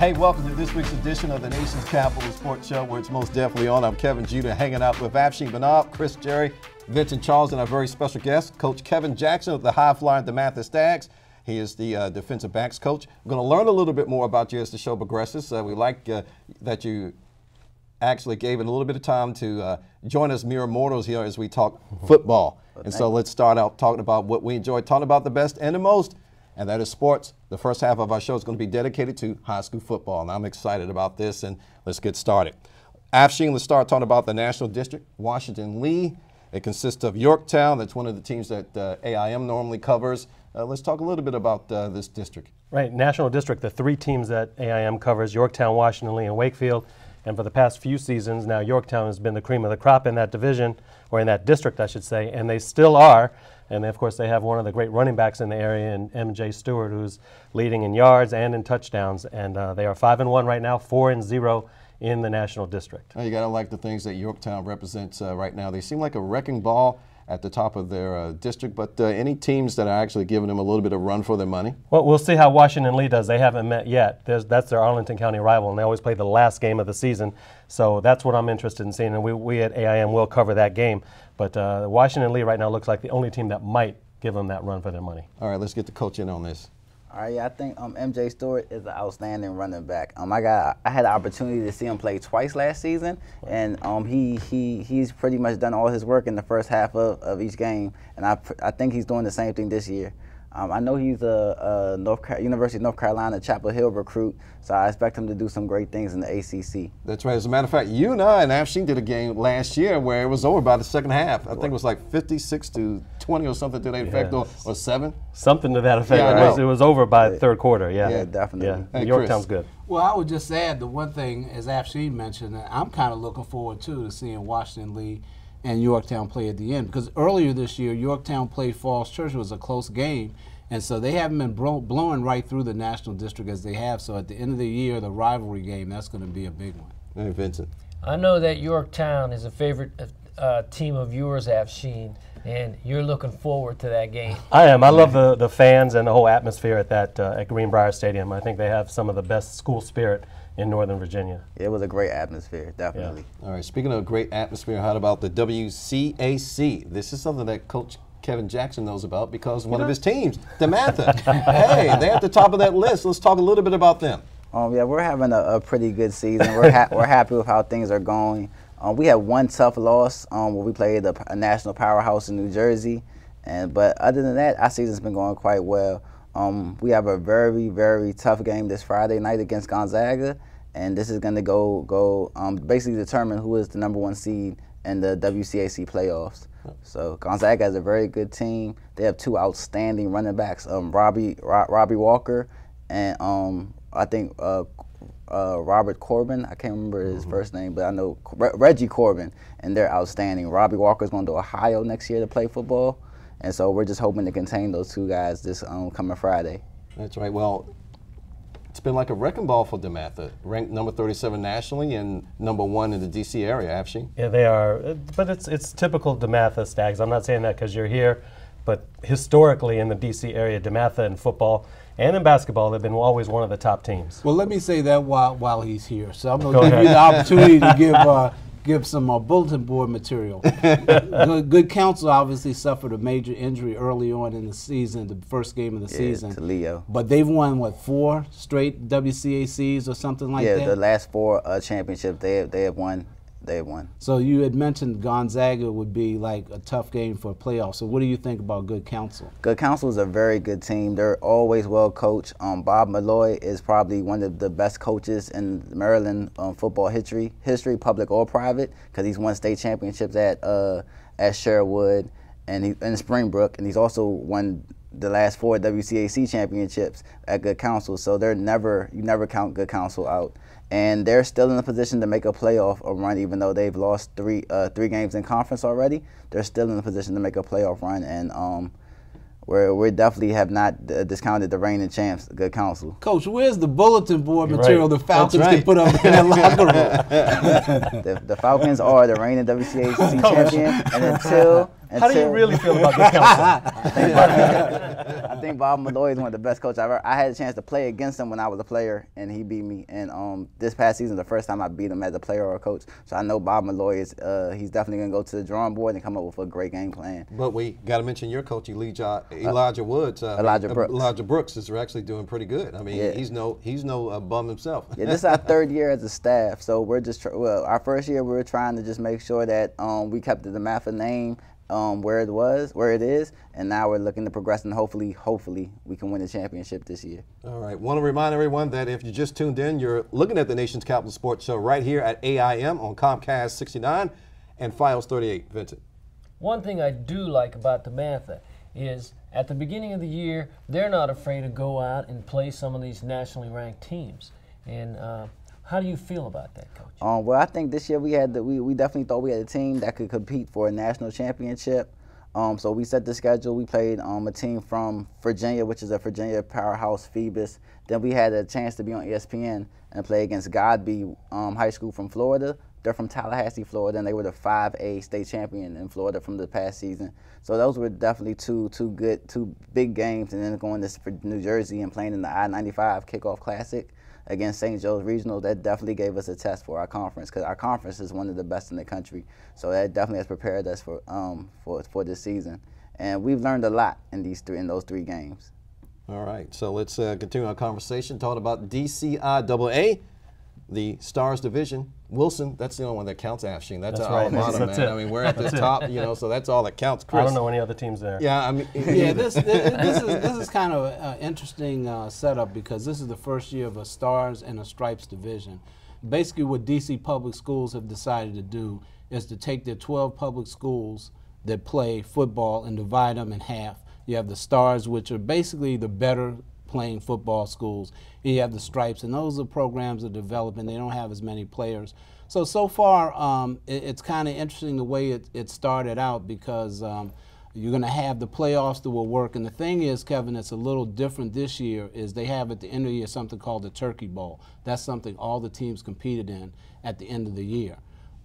Hey, welcome to this week's edition of the Nation's Capital Sports Show, where it's most definitely on. I'm Kevin Judah, hanging out with Afsheen Benab, Chris Jerry, Vincent Charles, and our very special guest, Coach Kevin Jackson of the high-flying DeMatha Stags. He is the defensive backs coach. We're going to learn a little bit more about you as the show progresses. We like that you actually gave it a little bit of time to join us mere mortals here as we talk football. And so let's start out talking about what we enjoy talking about the best and the most, and that is sports. The first half of our show is going to be dedicated to high school football, and I'm excited about this, and let's get started. Afsheen, let's start talking about the National District, Washington Lee. It consists of Yorktown. That's one of the teams that AIM normally covers. Let's talk a little bit about this district. Right, National District, the three teams that AIM covers, Yorktown, Washington Lee, and Wakefield. And for the past few seasons, now Yorktown has been the cream of the crop in that division, or in that district, I should say, and they still are. And of course, they have one of the great running backs in the area, in MJ Stewart, who's leading in yards and in touchdowns. And they are 5-1 right now, 4-0 in the National District. You got to like the things that Yorktown represents right now. They seem like a wrecking ball at the top of their district, but any teams that are actually giving them a little bit of run for their money? Well, we'll see how Washington Lee does. They haven't met yet. That's their Arlington County rival, and they always play the last game of the season. So that's what I'm interested in seeing, and we at AIM will cover that game. But Washington Lee right now looks like the only team that might give them that run for their money. All right, let's get the coach in on this. All right, yeah, I think MJ Stewart is an outstanding running back. I had the opportunity to see him play twice last season, and he's pretty much done all his work in the first half of each game, and I think he's doing the same thing this year. I know he's a University of North Carolina Chapel Hill recruit, so I expect him to do some great things in the ACC. That's right. As a matter of fact, you and I and Afsheen did a game last year where it was over by the second half. I think it was like 56-20 or something to that effect, or 7. Something to that effect. Yeah, it was over by the third quarter. Yeah, definitely. Yeah. Hey, Yorktown's good. Well, I would just add the one thing, as Afsheen mentioned, that I'm kind of looking forward to seeing Washington Lee and Yorktown play at the end, because earlier this year Yorktown played Falls Church. It was a close game, and so they haven't been blowing right through the National District as they have. So at the end of the year, the rivalry game, that's going to be a big one. Hey, Vincent. I know that Yorktown is a favorite team of yours, Afsheen, and you're looking forward to that game. I am. I love the fans and the whole atmosphere at that at Greenbrier Stadium. I think they have some of the best school spirit in Northern Virginia. It was a great atmosphere, definitely. Yeah. All right, speaking of great atmosphere, how about the WCAC? This is something that Coach Kevin Jackson knows about because one of his teams, DeMatha. Hey, they're at the top of that list. Let's talk a little bit about them. Yeah, we're having a pretty good season. We're happy with how things are going. We had one tough loss where we played a national powerhouse in New Jersey, but other than that, our season's been going quite well. We have a very, very tough game this Friday night against Gonzaga, and this is going to go basically determine who is the #1 seed in the WCAC playoffs. So Gonzaga has a very good team. They have two outstanding running backs, Robbie Walker and I think Robert Corbin. I can't remember his first name, but I know Reggie Corbin, and they're outstanding. Robbie Walker's going to Ohio next year to play football, and so we're just hoping to contain those two guys this coming Friday. That's right. Well, it's been like a wrecking ball for DeMatha, ranked number 37 nationally and #1 in the D.C. area, Afsheen. Yeah, they are. But it's typical DeMatha Stags. I'm not saying that because you're here, but historically in the D.C. area, DeMatha in football and in basketball, they've been always one of the top teams. Well, let me say that while he's here. So I'm going to give you the opportunity to give some bulletin board material. Good Counsel obviously suffered a major injury early on in the season, the first game of the season. To Leo. But they've won, what, 4 straight WCACs or something like that? Yeah, the last 4 championships they have won. They have won. So you had mentioned Gonzaga would be like a tough game for a playoff. So what do you think about Good Counsel? Good Counsel is a very good team. They're always well coached. Bob Malloy is probably one of the best coaches in Maryland football history, public or private, because he's won state championships at Sherwood and in Springbrook, and he's also won the last 4 WCAC championships at Good Counsel. So you never count Good Counsel out. And they're still in a position to make a playoff run, even though they've lost three games in conference already. They're still in a position to make a playoff run, and we definitely have not discounted the reigning champs, Good Counsel. Coach, where's the bulletin board material the Falcons right. can put up in their locker room? The Falcons are the reigning WCAC champion, and How do you really feel about this council? I think Bob Malloy is one of the best coaches I've ever. I had a chance to play against him when I was a player, and he beat me. And this past season, the first time I beat him as a player or a coach. So I know Bob Malloy is. He's definitely going to go to the drawing board and come up with a great game plan. But we got to mention your coach, Elijah Woods. Elijah Brooks is actually doing pretty good. I mean, Yeah. he's no bum himself. Yeah, this is our third year as a staff, so we're just our first year we were trying to just make sure that we kept the Matha name where it is, and now we're looking to progress, and hopefully we can win the championship this year. All right. Want to remind everyone that if you just tuned in, you're looking at the Nation's Capital Sports Show right here at AIM on Comcast 69 and Fios 38. Vincent. One thing I do like about the Matha is at the beginning of the year, they're not afraid to go out and play some of these nationally ranked teams. And how do you feel about that, Coach? Well, I think this year we definitely thought we had a team that could compete for a national championship. So we set the schedule. We played a team from Virginia, which is a Virginia powerhouse, Phoebus. Then we had a chance to be on ESPN and play against Godby High School from Florida. They're from Tallahassee, Florida, and they were the 5A state champion in Florida from the past season. So those were definitely two big games. And then going to New Jersey and playing in the I-95 Kickoff Classic against St. Joe's Regional, that definitely gave us a test for our conference, because our conference is one of the best in the country. So that definitely has prepared us for this season. And we've learned a lot in those three games. All right. So let's continue our conversation talking about DCIAA, the Stars Division. Wilson, that's the only one that counts, Afsheen. That's our alma mater, man. I mean, we're at the top, so that's all that counts. Chris. I don't know any other teams there. Yeah, I mean, yeah, this is kind of an interesting setup, because this is the first year of a Stars and a Stripes division. Basically, what DC public schools have decided to do is to take their 12 public schools that play football and divide them in half. You have the Stars, which are basically the better playing football schools. You have the Stripes, and those are programs that are developing. They don't have as many players. So far, it's kind of interesting the way it started out, because you're going to have the playoffs that will work. And the thing is, Kevin, it's a little different this year, is they have at the end of the year something called the Turkey Bowl. That's something all the teams competed in at the end of the year.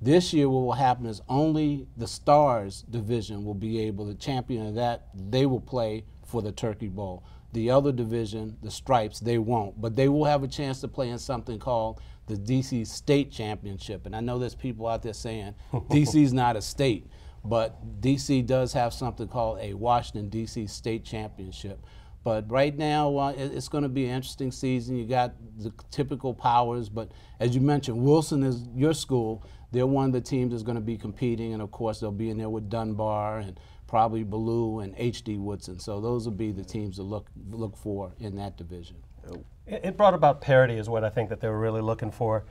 This year, what will happen is only the Stars division will be able, the champion of that, they will play for the Turkey Bowl. The other division, the Stripes, they won't. But they will have a chance to play in something called the DC State Championship. And I know there's people out there saying DC's not a state, but DC does have something called a Washington DC State Championship. But right now, it's going to be an interesting season. You got the typical powers, but as you mentioned, Wilson is your school. They're one of the teams that's going to be competing, and of course, they'll be in there with Dunbar and probably Ballou and H.D. Woodson. So those will be the teams to look for in that division. It brought about parity is what I think that they were really looking for.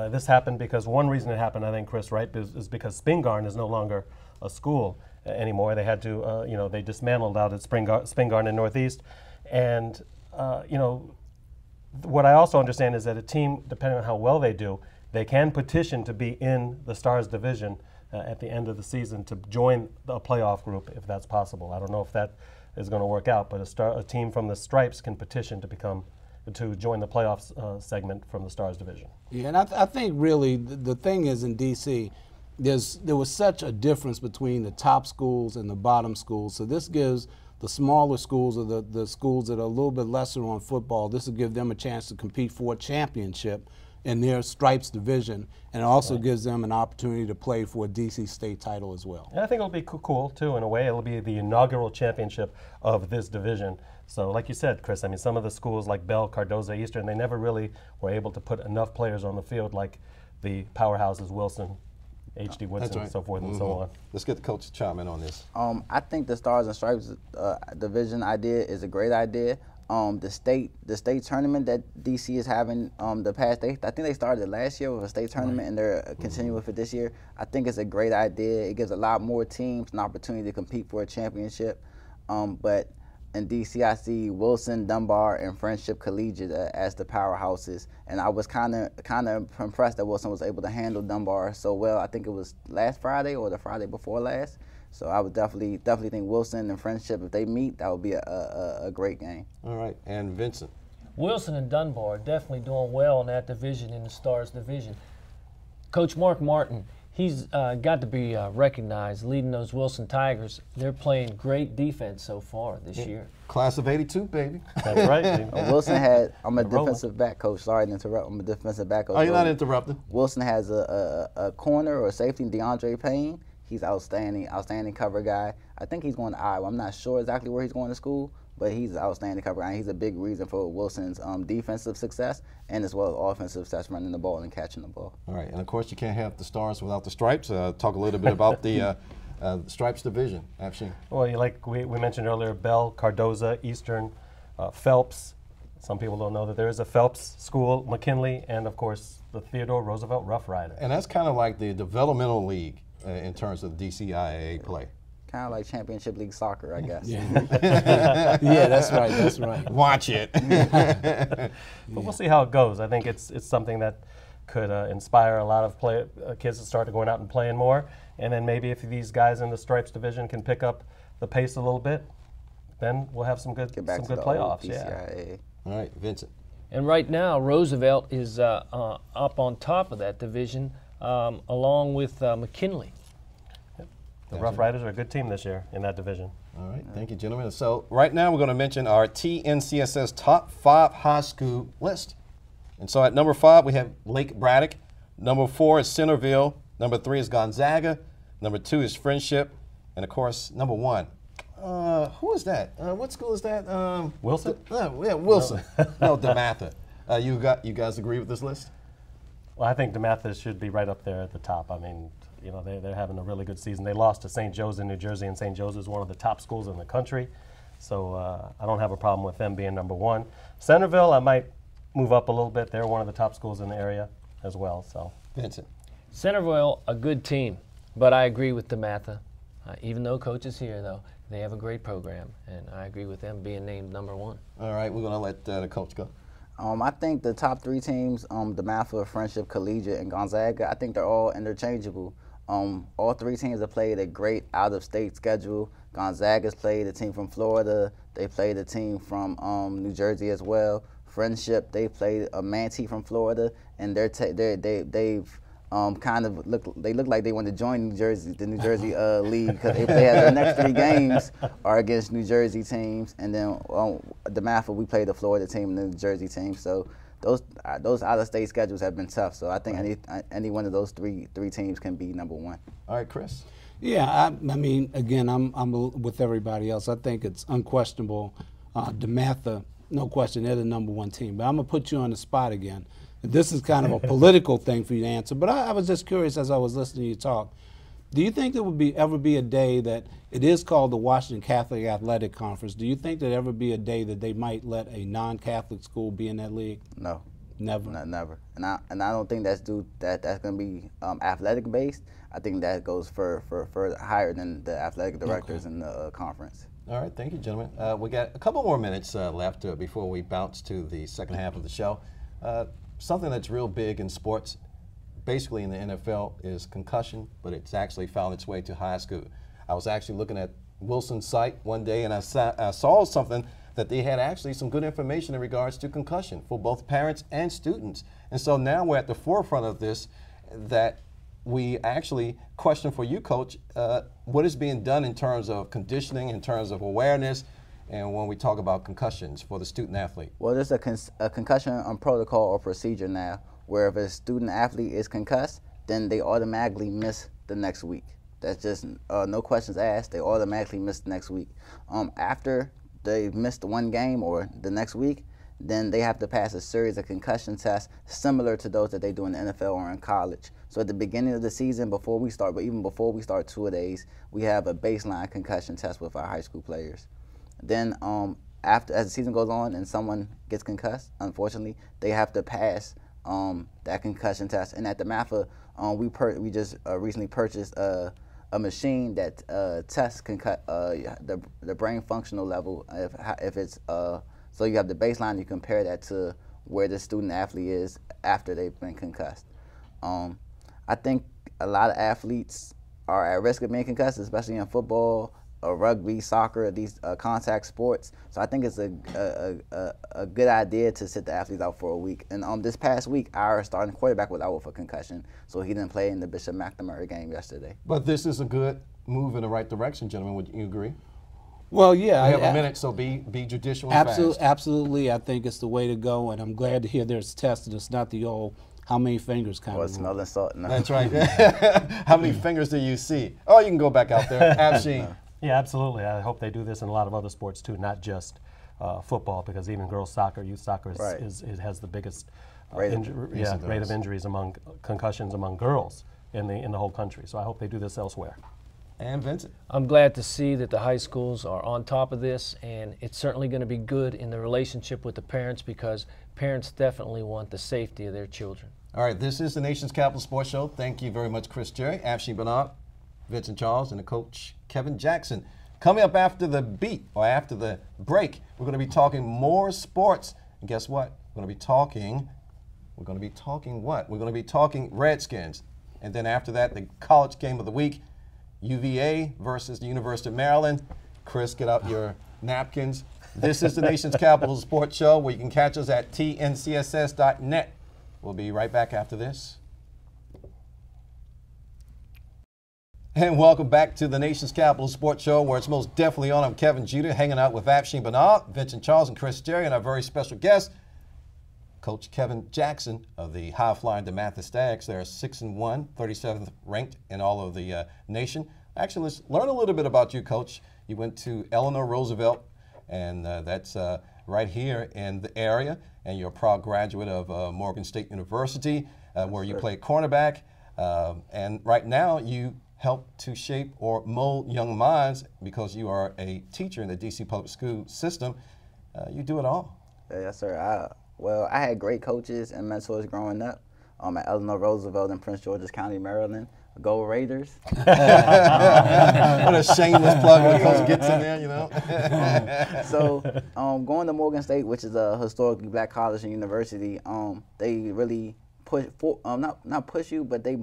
This happened because one reason it happened, I think, Chris, right, is because Spingarn is no longer a school anymore. They had to, they dismantled out at Spingarn in Northeast. And, what I also understand is that a team, depending on how well they do, they can petition to be in the Stars division at the end of the season to join a playoff group if that's possible. I don't know if that is going to work out, but a team from the Stripes can petition to join the playoffs segment from the Stars division. Yeah, and I think really the thing is in DC, there was such a difference between the top schools and the bottom schools. So this gives the smaller schools, or the schools that are a little bit lesser on football, this will give them a chance to compete for a championship in their Stripes division, and it also gives them an opportunity to play for a DC state title as well. And I think it'll be cool too, in a way. It'll be the inaugural championship of this division. So like you said, Chris, I mean, some of the schools like Bell, Cardozo, Eastern, they never really were able to put enough players on the field like the powerhouses Wilson, H.D. Woodson, and so forth and so on. Let's get the coach to chime in on this. I think the Stars and Stripes division idea is a great idea. The state tournament that DC is having, I think they started last year with a state tournament, and they're continuing with it this year. I think it's a great idea. It gives a lot more teams an opportunity to compete for a championship. But in DC, I see Wilson, Dunbar, and Friendship Collegiate as the powerhouses, and I was kind of impressed that Wilson was able to handle Dunbar so well. I think it was last Friday or the Friday before last. So I would definitely think Wilson and Friendship, if they meet, that would be a great game. All right, and Vincent. Wilson and Dunbar are definitely doing well in that division, in the Stars division. Coach Mark Martin, he's got to be recognized leading those Wilson Tigers. They're playing great defense so far this year. Class of '82, baby. That's right. Wilson had, I'm a defensive back coach. Sorry to interrupt. I'm a defensive back coach. Oh, you're not interrupting. Wilson has a corner or safety, DeAndre Payne. He's outstanding cover guy. I think he's going to Iowa. I'm not sure exactly where he's going to school, but he's an outstanding cover guy. He's a big reason for Wilson's defensive success and as well as offensive success, running the ball and catching the ball. All right, and of course you can't have the stars without the stripes. Talk a little bit about the stripes division, Afsheen. Well, like we mentioned earlier, Bell, Cardoza, Eastern, Phelps. Some people don't know that there is a Phelps school, McKinley, and of course the Theodore Roosevelt Rough Rider. And that's kind of like the developmental league in terms of DCIAA play. Kind of like Championship League soccer, I guess. Yeah, yeah, that's right. That's right. Watch it. But we'll see how it goes. I think it's something that could inspire a lot of kids to start going out and playing more. And then maybe if these guys in the stripes division can pick up the pace a little bit, then we'll have some good playoffs. Yeah. All right, Vincent. And right now, Roosevelt is up on top of that division, along with McKinley. The Rough Riders are a good team this year in that division. All right, thank you, gentlemen. So right now we're going to mention our TNCSS top 5 high school list. And so at number 5 we have Lake Braddock. Number 4 is Centerville. Number 3 is Gonzaga. Number 2 is Friendship. And of course, number 1. Who is that? What school is that? Wilson? Yeah, Wilson. No, DeMatha. You guys agree with this list? Well, I think DeMatha should be right up there at the top. I mean, you know, they're having a really good season. They lost to St. Joe's in New Jersey, and St. Joe's is one of the top schools in the country. So I don't have a problem with them being number 1. Centerville, I might move up a little bit. They're one of the top schools in the area as well. So Vincent. Centerville, a good team, but I agree with DeMatha. Even though Coach is here, though, they have a great program, and I agree with them being named number 1. All right, we're going to let the coach go. I think the top 3 teams, DeMatha, Friendship, Collegiate, and Gonzaga, I think they're all interchangeable. All 3 teams have played a great out-of-state schedule. Gonzaga's played a team from Florida. They played a team from New Jersey as well. Friendship, they played a Manatee from Florida, and they've kind of look like they want to join the New Jersey league, because they have their next 3 games are against New Jersey teams, and then DeMatha, we played the Florida team and the New Jersey team. So those out-of-state schedules have been tough. So I think any one of those three teams can be number 1. All right, Chris. Yeah, I mean, again, I'm with everybody else. I think it's unquestionable. DeMatha, no question, they're the number 1 team. But I'm gonna put you on the spot again. This is kind of a political thing for you to answer, but I was just curious as I was listening to you talk. Do you think there would ever be a day that it is called the Washington Catholic Athletic Conference? Do you think there'd ever be a day that they might let a non-Catholic school be in that league? No. Never. Never. And I don't think that's going to be athletic based. I think that goes for higher than the athletic directors in the conference. All right, thank you, gentlemen. We got a couple more minutes left before we bounce to the second half of the show. Something that's real big in sports, basically in the NFL, is concussion, but it's actually found its way to high school. I was actually looking at Wilson's site one day, and I saw something that they had actually some good information in regards to concussion for both parents and students. And so now we're at the forefront of this, that we actually question for you, Coach, what is being done in terms of conditioning, in terms of awareness, and when we talk about concussions for the student athlete? Well, there's a concussion protocol or procedure now, where if a student athlete is concussed, then they automatically miss the next week. That's just no questions asked. They automatically miss the next week. After they missed 1 game or the next week, then they have to pass a series of concussion tests similar to those that they do in the NFL or in college. So at the beginning of the season, before we start, but even before we start 2-a-days, we have a baseline concussion test with our high school players. Then as the season goes on and someone gets concussed, unfortunately, they have to pass that concussion test. And at the MAFA, we just recently purchased a machine that tests the brain functional level. If it's so you have the baseline, you compare that to where the student athlete is after they've been concussed. I think a lot of athletes are at risk of being concussed, especially in football rugby, soccer, these contact sports. So I think it's a good idea to sit the athletes out for a week. And this past week, our starting quarterback was out with a concussion, so he didn't play in the Bishop McNamara game yesterday. But this is a good move in the right direction, gentlemen. Would you agree? Well, yeah. We have a minute, so be judicial and fast. Absolutely. I think it's the way to go, and I'm glad to hear there's tested. It's not the old how many fingers kind Or of smelling salt. No. That's right. How many fingers do you see? Oh, you can go back out there. Afsheen. Yeah, absolutely. I hope they do this in a lot of other sports too, not just football, because even girls soccer, youth soccer has the biggest rate of injuries among concussions among girls in the whole country. So I hope they do this elsewhere. And Vincent. I'm glad to see that the high schools are on top of this, and it's certainly going to be good in the relationship with the parents, because parents definitely want the safety of their children. All right, this is the Nation's Capital Sports Show. Thank you very much, Chris Jerry, Afsheen Benab, Vincent Charles, and the coach, Kevin Jackson. Coming up after the beat, or after the break, we're going to be talking more sports. And guess what? We're going to be talking what? We're going to be talking Redskins. And then after that, the college game of the week, UVA versus the University of Maryland. Chris, get out your napkins. This is the Nation's Capital Sports Show, where you can catch us at tncss.net. We'll be right back after this. And welcome back to the Nation's Capital Sports Show, where it's most definitely on. I'm Kevin Judah, hanging out with Afsheen Benab, Vincent Charles, and Chris Jerry, and our very special guest, Coach Kevin Jackson of the high-flying DeMatha Stags. They're 6-1, 37th ranked in all of the nation. Actually, let's learn a little bit about you, Coach. You went to Eleanor Roosevelt, and that's right here in the area, and you're a proud graduate of Morgan State University, where you play cornerback. And right now, you help to shape or mold young minds because you are a teacher in the D.C. public school system. You do it all. Yes, sir. Well, I had great coaches and mentors growing up at Eleanor Roosevelt in Prince George's County, Maryland. Go Raiders. What a shameless plug when the coach gets in there, you know. So going to Morgan State, which is a historically black college and university, they really push not push you, but they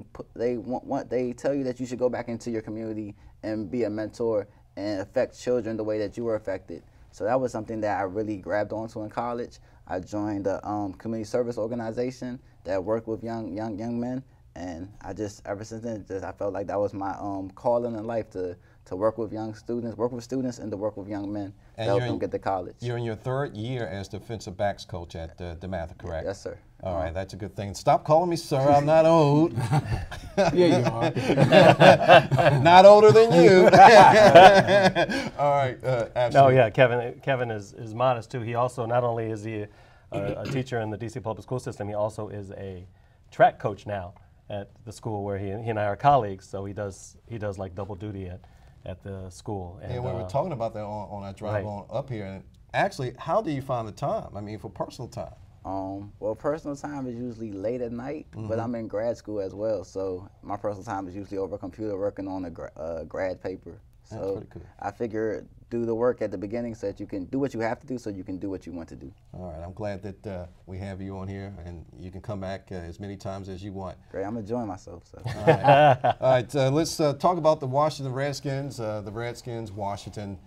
tell you that you should go back into your community and be a mentor and affect children the way that you were affected. So that was something that I really grabbed onto in college. I joined a community service organization that worked with young men, and I just, ever since then, I felt like that was my calling in life, to work with students and to work with young men to help them get to college. You're in your third year as defensive backs coach at DeMatha, correct? Yes, sir. All right, that's a good thing. Stop calling me sir. I'm not old. Yeah, you are. Not older than you. All right. No, yeah, Kevin is modest too. He also, not only is he a teacher in the D.C. public school system, he also is a track coach now at the school where he and I are colleagues. So he does like double duty at the school. And we were talking about that on our drive on up here. And actually, how do you find the time? I mean, for personal time. Well, personal time is usually late at night, but I'm in grad school as well, so my personal time is usually over a computer working on a grad paper. So that's pretty cool. I figure do the work at the beginning so that you can do what you have to do, so you can do what you want to do. All right, I'm glad that we have you on here, and you can come back as many times as you want. Great, I'm enjoying myself. So. All right, let's talk about the Washington Redskins. The Redskins, Washington,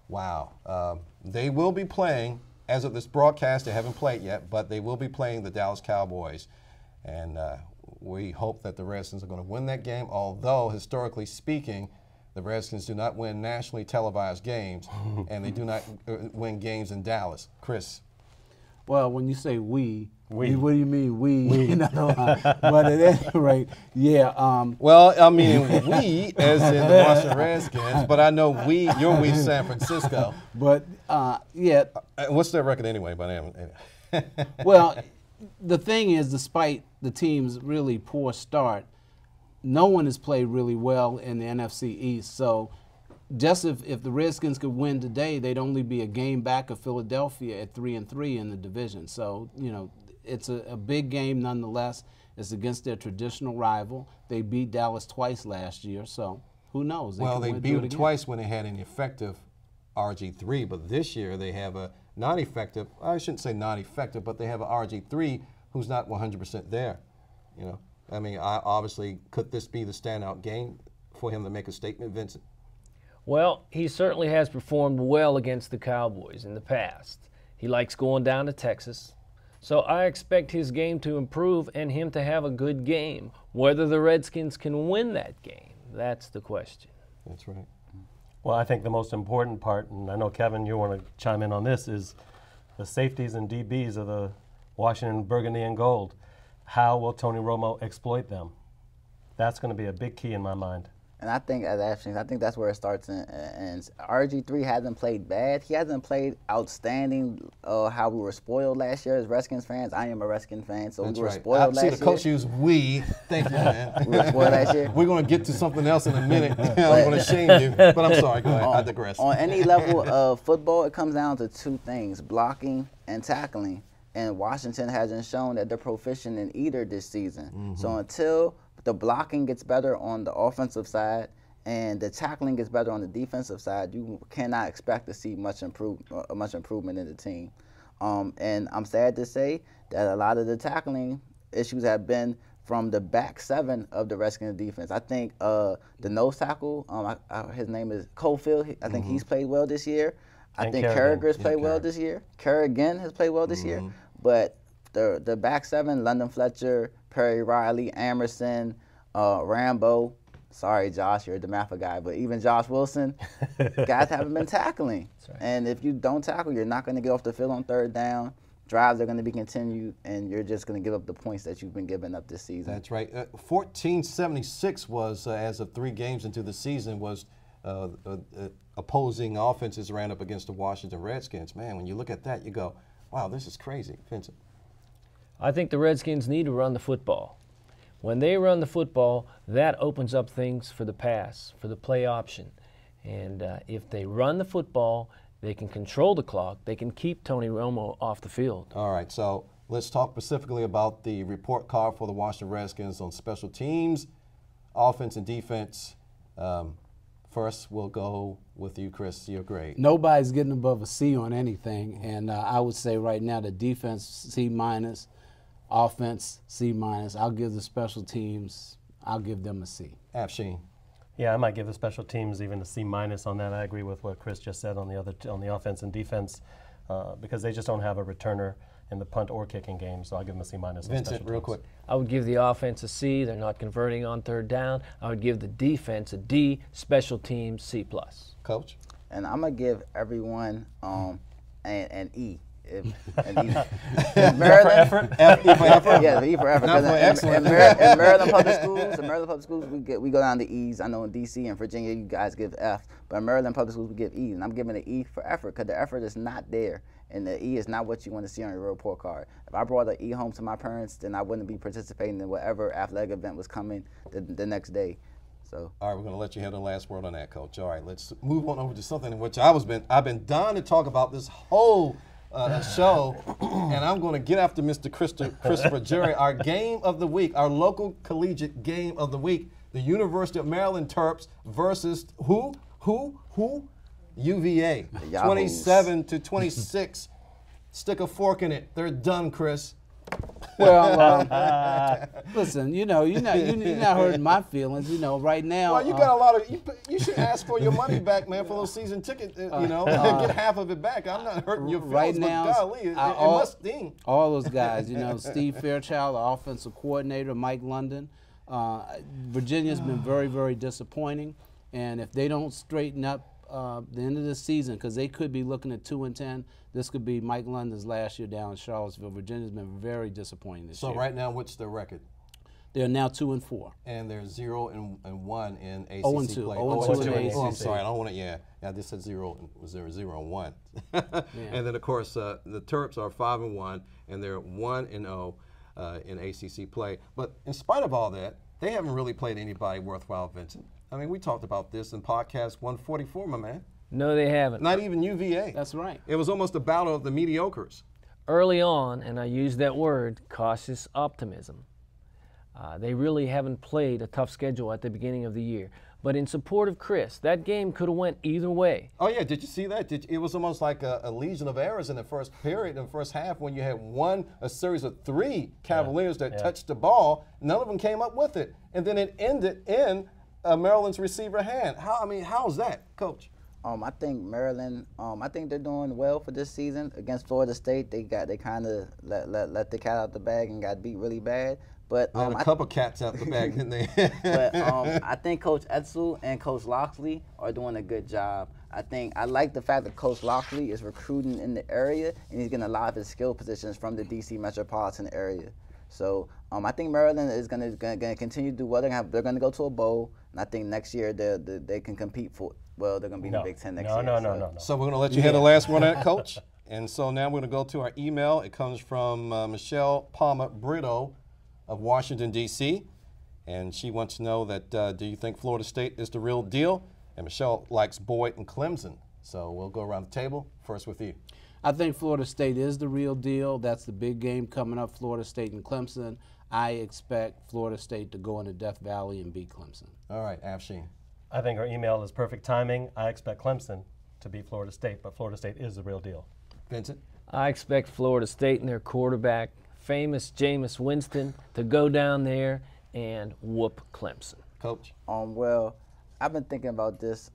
wow. They will be playing. As of this broadcast, they haven't played yet, but they will be playing the Dallas Cowboys. And we hope that the Redskins are going to win that game, although, historically speaking, the Redskins do not win nationally televised games, and they do not win games in Dallas. Chris? Well, when you say we. What do you mean we? But at any rate, yeah. Well, I mean we as in the Washington Redskins, but I know you're we San Francisco. But yeah. What's their record anyway? Well, the thing is, despite the team's really poor start, no one has played really well in the NFC East. So just if the Redskins could win today, they'd only be a game back of Philadelphia at 3-3 in the division. So, you know, it's a big game nonetheless. It's against their traditional rival. They beat Dallas twice last year, so who knows? They beat them twice when they had an effective RG3, but this year they have a non-effective, I shouldn't say non-effective, but they have an RG3 who's not 100% there. You know, I mean, obviously, could this be the standout game for him to make a statement, Vincent? Well, he certainly has performed well against the Cowboys in the past. He likes going down to Texas. So I expect his game to improve and him to have a good game. Whether the Redskins can win that game, that's the question. That's right. Well, I think the most important part, and I know, Kevin, you want to chime in on this, is the safeties and DBs of the Washington Burgundy and Gold. How will Tony Romo exploit them? That's going to be a big key in my mind. And I think, as Afsheen, I think that's where it starts. And RG3 hasn't played bad. He hasn't played outstanding. How we were spoiled last year as Redskins fans. I am a Redskins fan, so That's we were right. spoiled last year. See, the coach used we. Thank you, man. We were spoiled last year. We're going to get to something else in a minute. I'm going to shame you, but I'm sorry. Go ahead. I digress. On any level of football, it comes down to two things: blocking and tackling. And Washington hasn't shown that they're proficient in either this season. So until the blocking gets better on the offensive side and the tackling gets better on the defensive side, you cannot expect to see much improvement in the team. And I'm sad to say that a lot of the tackling issues have been from the back seven of the Redskins defense. I think the nose tackle, his name is Cofield. I think he's played well this year. I think Carragher's played well this year. Carrigan has played well this year. But the back seven, London Fletcher, Perry Riley, Amerson, Rambo. Sorry, Josh, you're a DeMatha guy, but even Josh Wilson, guys haven't been tackling. Right. And if you don't tackle, you're not going to get off the field on third down. Drives are going to be continued, and you're just going to give up the points that you've been giving up this season. That's right. 1476 was, as of 3 games into the season, was opposing offenses ran up against the Washington Redskins. Man, when you look at that, you go, wow, this is crazy. Vincent. I think the Redskins need to run the football. When they run the football, that opens up things for the pass, for the play option. And if they run the football, they can control the clock. They can keep Tony Romo off the field. All right, so let's talk specifically about the report card for the Washington Redskins on special teams, offense and defense. First, we'll go with you, Chris. Your grade. Nobody's getting above a C on anything, and I would say right now the defense C-, offense C-. I'll give the special teams, I'll give them a C. Afsheen. Yeah, I might give the special teams even a C- on that. I agree with what Chris just said on the offense and defense because they just don't have a returner in the punt or kicking game, so I'll give them a C-. Vincent, real quick. I would give the offense a C. They're not converting on third down. I would give the defense a D. Special teams C+. Coach? And I'm going to give everyone an E. Maryland, effort? F, E for effort? Yeah, E for effort. Not for excellent. In Maryland Public Schools, we go down to E's. I know in D.C. and Virginia, you guys give F. But in Maryland Public Schools, we give E's. And I'm giving an E for effort because the effort is not there. And the E is not what you want to see on your report card. If I brought an E home to my parents, then I wouldn't be participating in whatever athletic event was coming the next day. So. All right, we're going to let you have the last word on that, Coach. All right, let's move on over to something in which I've been dying to talk about this whole show, and I'm going to get after Mr. Christopher Jerry. Our game of the week, our local collegiate game of the week, the University of Maryland Terps versus who? UVA. 27-26. Stick a fork in it. They're done, Chris. Well, listen, you're not hurting my feelings. Right now. Well, you got a lot of. You should ask for your money back, man, for those season tickets. Get half of it back. I'm not hurting your feelings, right now, but golly, it must sting. All those guys, Steve Fairchild, the offensive coordinator, Mike London. Virginia's been very, very disappointing, and if they don't straighten up the end of the season, because they could be looking at 2-10. This could be Mike London's last year down in Charlottesville. Virginia's been very disappointing this year. So right now, what's their record? They're now 2-4. And they're 0-1 in ACC 0-2. play. 0-2 in ACC. Oh, I'm sorry, I don't want to. Yeah, this said 0-1. And then of course the Terps are 5-1, and they're 1-0 in ACC play. But in spite of all that, they haven't really played anybody worthwhile, Vincent. I mean, we talked about this in podcast 144, my man. No, they haven't. Not even UVA. That's right. It was almost a battle of the mediocres. Early on, and I use that word, cautious optimism. They really haven't played a tough schedule at the beginning of the year. But in support of Chris, that game could have went either way. Oh, yeah. Did you see that? It was almost like a legion of errors in the first period, in the first half, when you had a series of 3 Cavaliers that touched the ball. None of them came up with it. And then it ended in Maryland's receiver hand. How's that, Coach? I think Maryland. I think they're doing well for this season against Florida State. They kind of let the cat out the bag and got beat really bad. But they had a couple cats out the bag, didn't they? But I think Coach Etzel and Coach Loxley are doing a good job. I like the fact that Coach Loxley is recruiting in the area, and he's getting a lot of his skill positions from the D.C. metropolitan area. So I think Maryland is going to continue to do well. They're going to go to a bowl, and I think next year they can compete for. Well, they're going to be in the Big Ten next year. No. So we're going to let you have the last one on it, Coach. And so now we're going to go to our email. It comes from Michelle Palmer Brito of Washington, D.C., and she wants to know that do you think Florida State is the real deal? And Michelle likes Boyd and Clemson. So we'll go around the table. First with you. I think Florida State is the real deal. That's the big game coming up, Florida State and Clemson. I expect Florida State to go into Death Valley and beat Clemson. All right, Afsheen. I think our email is perfect timing. I expect Clemson to beat Florida State, but Florida State is the real deal. Vincent? I expect Florida State and their quarterback, famous Jameis Winston, to go down there and whoop Clemson. Coach? Well, I've been thinking about this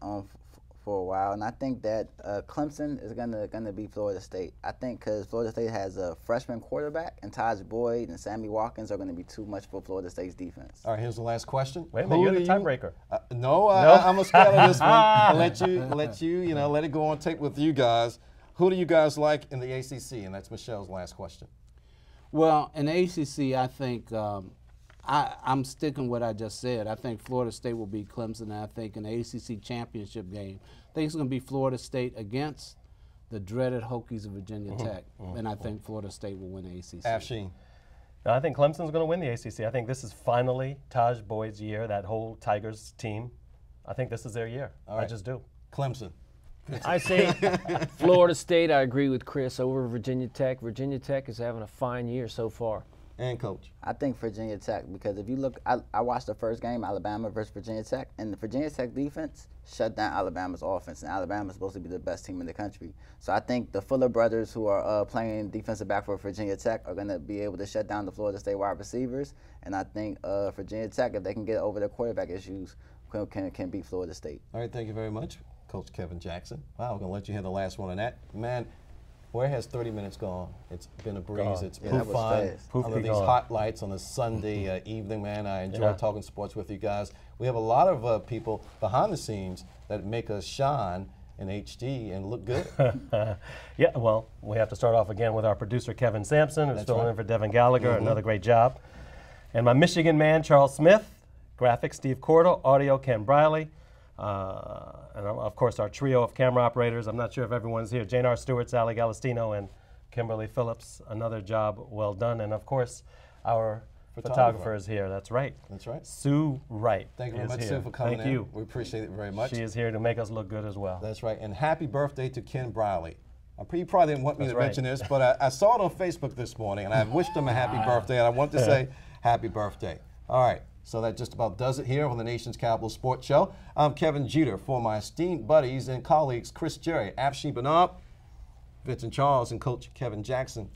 for a while, and I think that Clemson is gonna beat Florida State. I think because Florida State has a freshman quarterback, and Taj Boyd and Sammy Watkins are going to be too much for Florida State's defense. All right, here's the last question. Wait a minute, you're the tiebreaker. No, I'm a scared of this one. I'll let you, let it go on tape with you guys. Who do you guys like in the ACC? And that's Michelle's last question. Well, in the ACC, I think I'm sticking with what I just said. I think Florida State will beat Clemson, and I think in the ACC championship game, I think it's going to be Florida State against the dreaded Hokies of Virginia Tech, and I think Florida State will win the ACC. Afsheen. I think Clemson's going to win the ACC. I think this is finally Taj Boyd's year, that whole Tigers team. I think this is their year. All right. I just do. Clemson. I say Florida State, I agree with Chris, over Virginia Tech. Virginia Tech is having a fine year so far. And Coach? I think Virginia Tech, because if you look, I watched the first game, Alabama versus Virginia Tech, and the Virginia Tech defense shut down Alabama's offense, and Alabama's supposed to be the best team in the country. So I think the Fuller brothers, who are playing defensive back for Virginia Tech, are going to be able to shut down the Florida State wide receivers, and I think Virginia Tech, if they can get over their quarterback issues, can beat Florida State. All right, thank you very much, Coach Kevin Jackson. Wow, I'm going to let you have the last one on that. Man, where has 30 minutes gone? It's been a breeze. It's been fun. Under these hot lights on a Sunday evening, man. I enjoy talking sports with you guys. We have a lot of people behind the scenes that make us shine in HD and look good. Yeah, well, we have to start off again with our producer, Kevin Sampson, who's filling in for Devin Gallagher. Another great job. And my Michigan man, Charles Smith. Graphics, Steve Cordell. Audio, Ken Briley. And of course our trio of camera operators. I'm not sure if everyone's here. Jane R. Stewart, Sally Galestino, and Kimberly Phillips. Another job well done. And of course our photographer is here. That's right. That's right. Sue Wright. Thank you very much, Sue, for coming in. Thank you. We appreciate it very much. She is here to make us look good as well. That's right. And happy birthday to Ken Briley. You probably didn't want me to mention this, but I saw it on Facebook this morning, and I wished him a happy birthday, and I want to say happy birthday. All right. So that just about does it here on the Nation's Capital Sports Show. I'm Kevin Jeter. For my esteemed buddies and colleagues, Chris Jerry, Afsheen Benab, Vincent Charles, and Coach Kevin Jackson,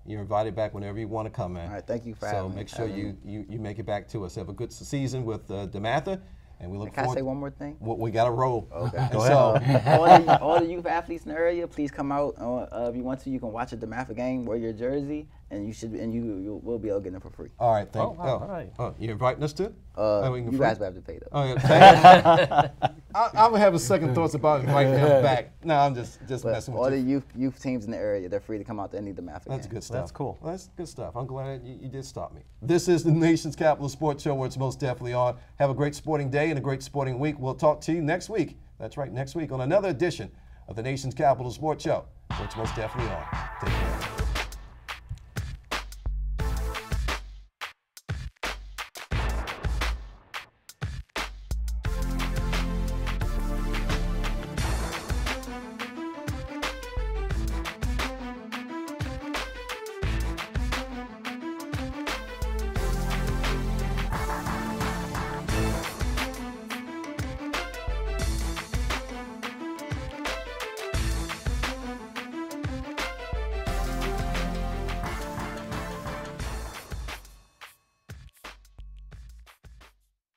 you're invited back whenever you want to come, man. All right, thank you for having me. So make sure you make it back to us. Have a good season with DeMatha. And we look forward. Can I say one more thing? We got to roll. Okay. Go ahead. So, all the youth athletes in the area, please come out. If you want to, you can watch a DeMatha game, wear your jersey, and you will be able to get them for free. All right, thank you. All right. You inviting us to? You guys will have to pay though. Oh, yeah, I would have a second thoughts about inviting him back. No, I'm just messing with all you. All the youth teams in the area, they're free to come out to any DeMatha game. That's good stuff. That's cool. Well, that's good stuff. I'm glad you did stop me. This is the Nation's Capital Sports Show, where it's most definitely on. Have a great sporting day and a great sporting week. We'll talk to you next week. That's right, next week on another edition of the Nation's Capital Sports Show, where it's most definitely on. Take care.